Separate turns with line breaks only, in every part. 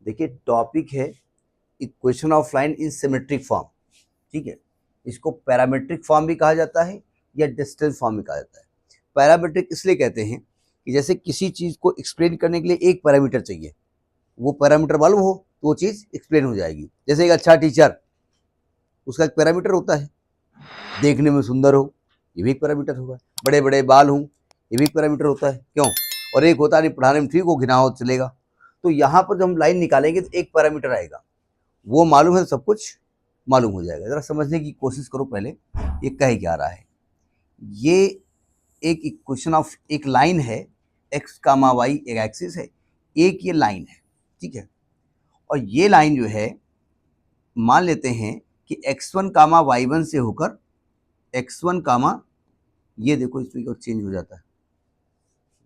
देखिए टॉपिक है equation of line in symmetric form, ठीक है। इसको पैरामीट्रिक फॉर्म भी कहा जाता है या डिस्टेंस फॉर्म भी कहा जाता है। पैरामीट्रिक इसलिए कहते हैं कि जैसे किसी चीज़ को एक्सप्लेन करने के लिए एक पैरामीटर चाहिए, वो पैरामीटर मालूम हो तो वो चीज़ एक्सप्लेन हो जाएगी। जैसे एक अच्छा टीचर, उसका एक पैरामीटर होता है, देखने में सुंदर हो, ये भी एक पैरामीटर होगा, बड़े बड़े बाल हों, ये भी एक पैरामीटर होता है, क्यों। और एक होता नहीं पढ़ाने में ठीक हो, घिना हो चलेगा। तो यहाँ पर जब हम लाइन निकालेंगे तो एक पैरामीटर आएगा, वो मालूम है तो सब कुछ मालूम हो जाएगा। जरा समझने की कोशिश करो पहले ये कह क्या रहा है। ये एक इक्वेशन ऑफ एक लाइन है, एक्स कामा वाई एक एक्सिस है, एक ये लाइन है, ठीक है। और ये लाइन जो है मान लेते हैं कि x1 कामा y1 से होकर x1 कामा, ये देखो इसमें चेंज हो जाता है,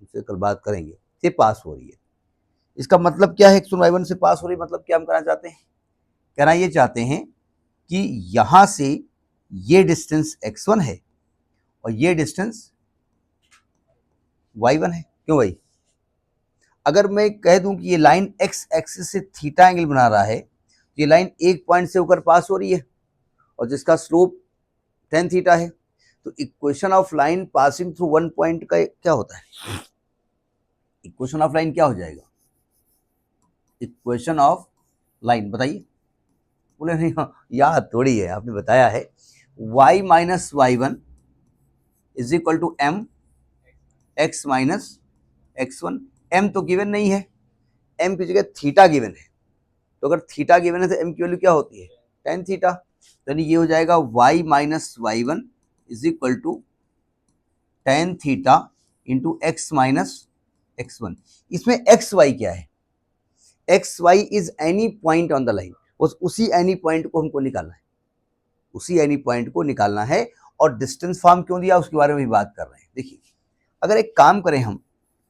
इससे कल बात करेंगे, से पास हो रही है। इसका मतलब क्या है, x1 y1 से पास हो रही है, मतलब क्या हम कहना चाहते हैं, कहना ये चाहते हैं कि यहां से ये डिस्टेंस x1 है और ये डिस्टेंस y1 है। क्यों भाई, अगर मैं कह दूं कि ये लाइन x एक्सिस से थीटा एंगल बना रहा है, ये लाइन एक पॉइंट से होकर पास हो रही है और जिसका स्लोप tan थीटा है, तो equation of line passing through one point का क्या होता है, इक्वेशन ऑफ लाइन क्या हो जाएगा, इक्वेशन ऑफ लाइन बताइए। बोले नहीं याद थोड़ी है, आपने बताया है y minus y one is equal to m x minus x one. M तो गिवन नहीं है, एम की जगह थीटा गिवन है, तो अगर थीटा गिवन है तो एम की वैल्यू क्या होती है, tan थीटा। यानी ये हो जाएगा y minus y one is equal to tan theta into x minus x one. इसमें एक्स वाई क्या है, x y is any point on the line, बस उसी एनी पॉइंट को हमको निकालना है, उसी एनी पॉइंट को निकालना है। और डिस्टेंस फॉर्म क्यों दिया उसके बारे में भी बात कर रहे हैं। देखिए अगर एक काम करें हम,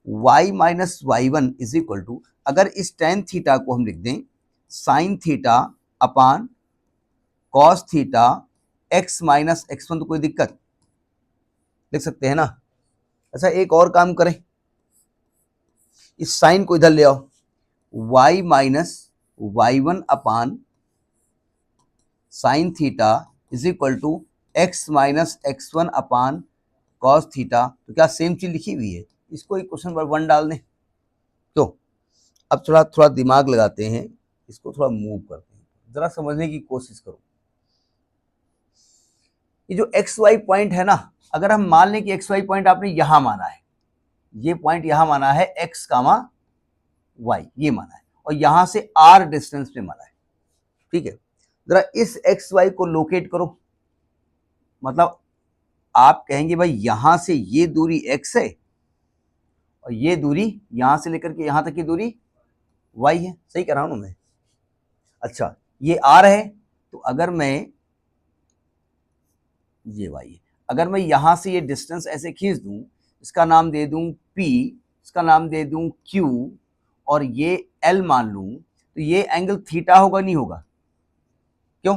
y minus y one is equal to, अगर इस tan थीटा को हम लिख दें sine theta upon cos theta x minus x one, तो कोई दिक्कत, लिख सकते हैं ना। अच्छा एक और काम करें, इस साइन को इधर ले आओ, y minus y one upon sine theta is equal to x minus x one upon cos theta. तो क्या सेम चीज लिखी हुई है, इसको इक्वेशन नंबर 1 डाल दें। तो अब थोड़ा थोड़ा दिमाग लगाते हैं, इसको थोड़ा मूव करते हैं, जरा समझने की कोशिश करो। ये जो एक्स वाई पॉइंट है ना, अगर हम मान लें कि एक्स वाई पॉइंट आपने यहां माना है, ये पॉइंट यहां माना है एक्स कामा वाई, ये माना है, और यहां से आर डिस्टेंस पे माना है, ठीक है। जरा इस एक्स वाई को लोकेट करो, मतलब आप कहेंगे भाई यहां से ये दूरी x है और ये दूरी यहां से लेकर के यहां तक की दूरी y है, सही कह रहा हूं ना मैं। अच्छा ये r है, तो अगर मैं, ये y है, अगर मैं यहां से ये डिस्टेंस ऐसे खींच दूं, इसका नाम दे दूं p, इसका नाम दे दूं q, और ये l मान लूं, तो ये एंगल थीटा होगा नहीं होगा, क्यों,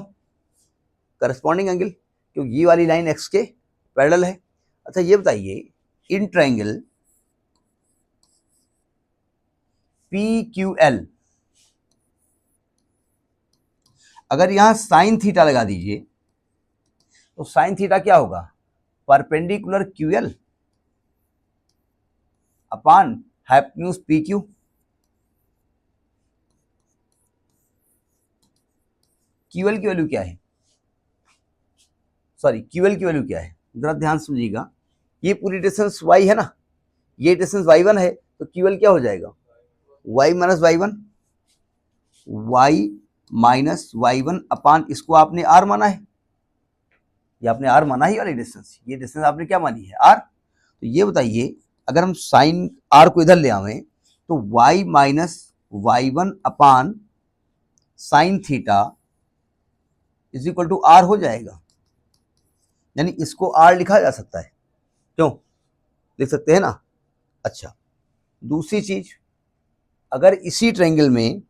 करस्पॉन्डिंग एंगल, क्योंकि ये वाली लाइन x के पैरेलल है। अच्छा ये बताइए इन ट्रायंगल PQL, अगर यहां साइन थीटा लगा दीजिए तो साइन थीटा क्या होगा, परपेंडिकुलर QL अपान हाइपोटेन्यूज PQ। QL की वैल्यू क्या है, सॉरी QL की वैल्यू क्या है, जरा ध्यान सुनिएगा। ये पूरी डिस्टेंस y है ना, ये डिस्टेंस y1 है, तो QL क्या हो जाएगा, y minus y one, y minus y one upon, इसको आपने r माना है, ये आपने r माना ही वाली डिस्टेंस, ये डिस्टेंस आपने क्या मानी है r। तो ये बताइए अगर हम साइन r को इधर ले आवे तो y minus y one upon sine theta is equal to r हो जाएगा, यानी इसको r लिखा जा सकता है, क्यों, लिख सकते हैं ना। अच्छा दूसरी चीज, अगर इसी ट्रायंगल में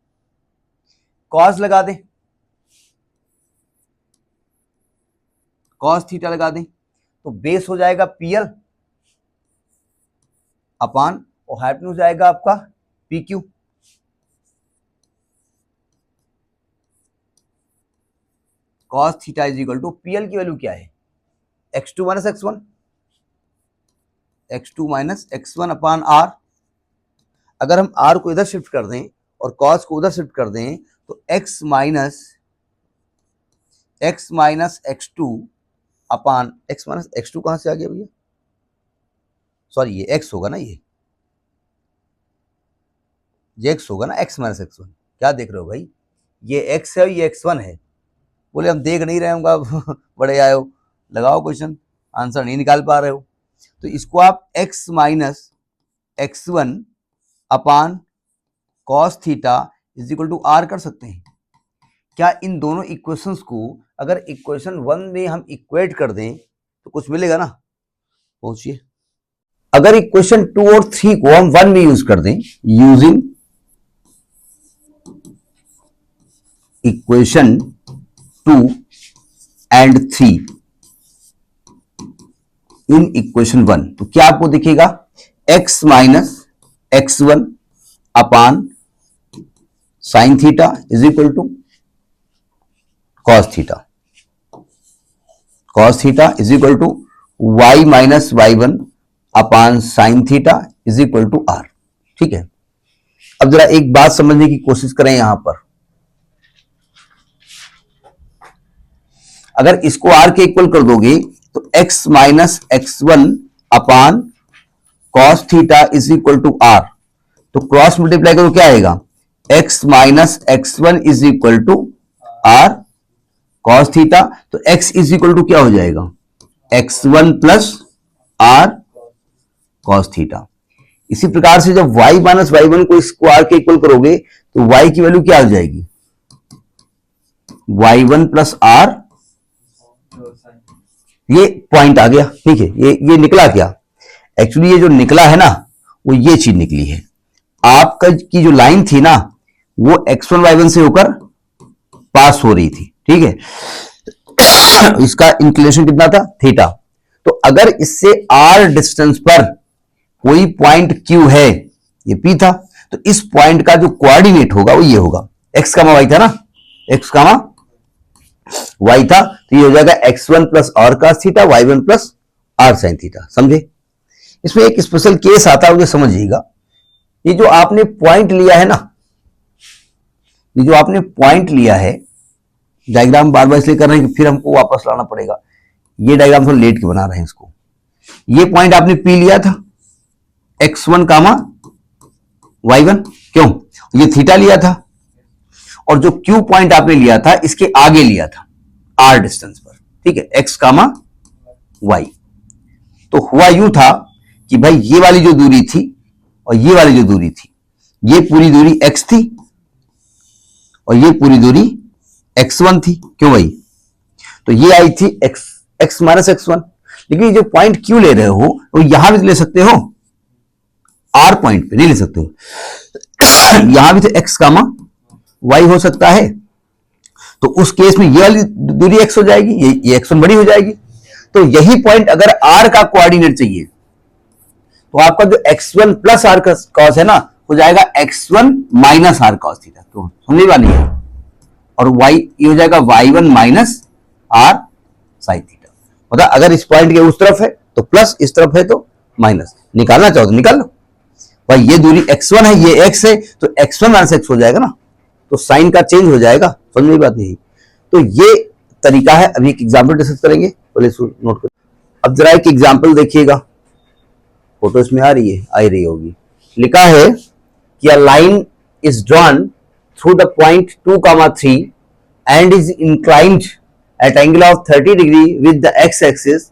कॉस लगा दें, कॉस थीटा लगा दें, तो बेस हो जाएगा PL अपान, और हाइपोटेन्यूज जाएगा आपका PQ। Cos theta is equal to PL की वैल्यू क्या है, x2 minus x1, x2 minus x1 upon r। अगर हम r को इधर शिफ्ट कर दें और cos को उधर शिफ्ट कर दें तो x minus x2 upon x minus x2 कहां से आ गया भैया, सॉरी ये x होगा ना, ये x होगा ना, x माइनस x1। क्या देख रहे हो भाई, ये x है ये x1 है। बोले हम देख नहीं रहे होंगे बड़े आए हो, लगाओ क्वेश्चन, आंसर नहीं निकाल पा रहे हो। तो इसको आप x minus x1 upon cos theta is equal to r कर सकते हैं। क्या इन दोनों इक्वेशंस को अगर इक्वेशन 1 में हम इक्वेट कर दें तो कुछ मिलेगा ना, पहुंचिए। अगर इक्वेशन 2 और 3 को हम 1 में यूज कर दें, using equation 2 and 3 in equation 1, तो क्या आपको दिखेगा, x minus x1 upon sine theta is equal to cos theta, cos theta is equal to y minus y1 upon sine theta is equal to r। ठीक है, अब जरा एक बात समझने की कोशिश करें यहां पर, अगर इसको r के इक्वल कर दोगे तो x minus x1 upon cos theta is equal to r, तो क्रॉस मल्टीप्लाई करो क्या आएगा, x minus x1 is equal to r cos theta, तो x इज इक्वल टू क्या हो जाएगा, x1 plus r cos theta. इसी प्रकार से जब y माइनस y1 को इसको r के इक्वल करोगे तो y की वैल्यू क्या हो जाएगी, y1 प्लस r, ये पॉइंट आ गया। ठीक है, ये निकला क्या, एक्चुअली ये जो निकला है ना वो ये चीज निकली है, आपका की जो लाइन थी ना वो x1 y1 से होकर पास हो रही थी। ठीक है, इसका इंक्लिनेशन कितना था, थीटा। तो अगर इससे r डिस्टेंस पर कोई पॉइंट q है, ये p था, तो इस पॉइंट का जो कोऑर्डिनेट होगा वो ये होगा, x कामा y था ना, x कामा y था, तो ये हो जाएगा x1 plus r cos theta, y1 plus r sin theta. समझे, इसमें एक स्पेशल केस आता है, मुझे समझिएगा। ये जो आपने पॉइंट लिया है ना, ये जो आपने पॉइंट लिया है, डायग्राम बार बार इसलिए कर रहे हैं कि फिर हमको वापस लाना पड़ेगा, ये डायग्राम थोड़ा लेट के बना रहे हैं इसको। ये पॉइंट आपने पी लिया था, x1 कामा y1, क्यों, ये थीटा लिया था, और जो q पॉइंट आपने लिया था इसके आगे लिया था r डिस्टेंस पर। ठीक है, x कामा y। तो हुआ यूं था कि भाई ये वाली जो दूरी थी और ये वाली जो दूरी थी, ये पूरी दूरी x थी और ये पूरी दूरी x1 थी, क्यों भाई, तो ये आई थी x माइनस x1। लेकिन ये जो पॉइंट q ले रहे हो वो यहां भी ले सकते हो, r पॉइंट पे नहीं ले सकते हो, यहां भी तो x कामा y हो सकता है। तो उस केस में ये वाली दूरी x हो जाएगी, ये x1 बड़ी हो जाएगी। तो यही पॉइंट अगर r का कोऑर्डिनेट चाहिए तो आपका जो x1 प्लस r cos है ना, हो जाएगा x1 minus r cos theta. तो समझे वाली है, और y ये हो जाएगा y1 minus r sin theta. मतलब अगर इस पॉइंट के उस तरफ है तो प्लस, इस तरफ है तो माइनस। निकालना चाहो तो निकाल लो भाई, ये दूरी x1 है, ये x है, तो x1 माइनस x हो जाएगा ना, तो साइन का चेंज हो जाएगा। समझ में बात नहीं, तो ये तरीका है। अभी एक एग्जाम्पल डिस्कस करेंगे, बोले नोट करो। अब जरा एक एग्जाम्पल देखिएगा, फोटो इसमें आ रही है, आ रही होगी। लिखा है कि a line is drawn through the point 2,3 and is inclined at angle of 30 degree with the x-axis.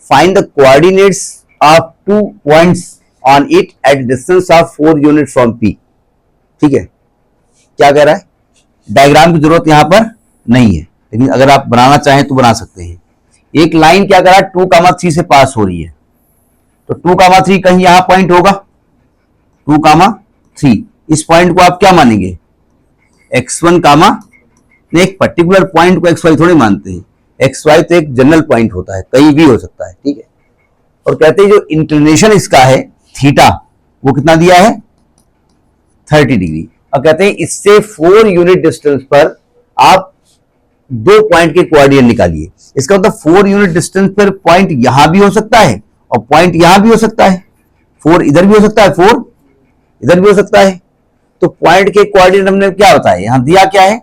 Find the coordinates of 2 points on it at distance of 4 unit from P. ठीक है, क्या कह रहा है, डायग्राम की जरूरत यहां पर नहीं है, लेकिन अगर आप बनाना चाहें तो बना सकते हैं। एक लाइन क्या कर रहा है, 2,3 से पास हो रही है, तो 2,3 कहीं यहां पॉइंट होगा, 2,3। इस पॉइंट को आप क्या मानेंगे, x1 कामा, एक पर्टिकुलर पॉइंट को एक्स वाई थोड़ी मानते हैं, एक्स वाई तो एक जनरल पॉइंट होता है, कहीं भी हो सकता है। ठीक है, और कहते हैं जो इंक्लिनेशन इसका है थीटा, वो कितना दिया है, 30 डिग्री, और कहते हैं इससे 4 यूनिट डिस्टेंस पर आप दो पॉइंट के कोऑर्डिनेट निकालिए। इसका मतलब 4 यूनिट डिस्टेंस पर पॉइंट यहां भी हो सकता है और पॉइंट यहां भी हो सकता है। 4 इधर भी हो सकता है, 4 इधर भी हो सकता है। तो पॉइंट के कोऑर्डिनेट हमने क्या बताया, यहां दिया क्या है,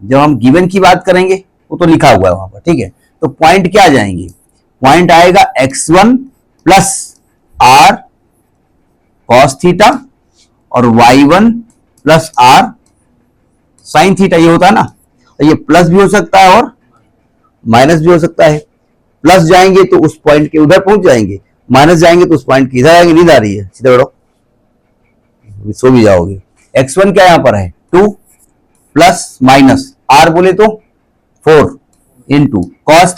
जब हम गिवन की बात करेंगे वो तो लिखा हुआ है वहां पर, ठीक है। तो पॉइंट क्या आ जाएंगे, पॉइंट आएगा x1 plus are cos theta और y1 plus are sine theta, ये होता है ना। ये प्लस भी हो सकता है और माइनस भी हो सकता है। प्लस जाएंगे तो उस पॉइंट के उधर पहुंच जाएंगे, माइनस जाएंगे तो उस पॉइंट के इधर आएंगे। नींद आ रही है, सीधे बैठो, सो भी जाओगे। x1 क्या यहां पर है 2 प्लस माइनस आर बोले तो 4 into cos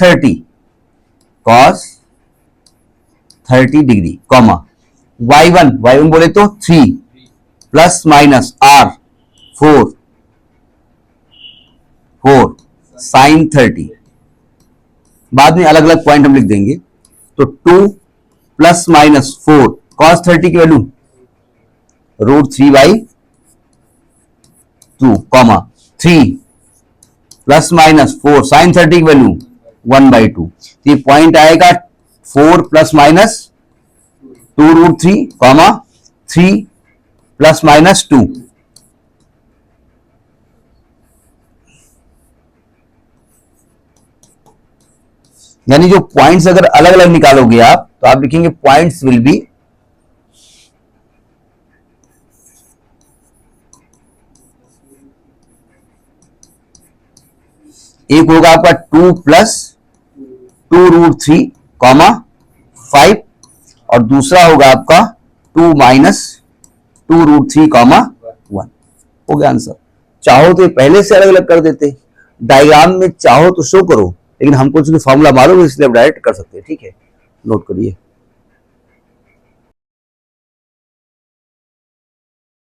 30 degree comma y1 बोले तो 3 प्लस माइनस आर 4 साइन 30। बाद में अलग अलग पॉइंट हम लिख देंगे। तो 2 प्लस माइनस 4 कॉस 30 की value √3/2 comma 3 plus minus 4 sine 30 की वैल्यू 1/2। ये पॉइंट आएगा 4 plus minus 2√3 comma 3 plus minus 2। यानी जो पॉइंट्स अगर अलग अलग निकालोगे आप, तो आप लिखेंगे पॉइंट्स विल बी एक होगा आपका 2 प्लस 2√3 कॉमा 5 और दूसरा होगा आपका 2 माइनस 2√3 कॉमा 1। हो गया आंसर। चाहो तो ये पहले से अलग अलग कर देते, डायग्राम में चाहो तो शो करो, लेकिन हमको चूंकि फॉर्मूला मालूम है इसलिए आप डायरेक्ट कर सकते हैं। ठीक है, नोट करिए।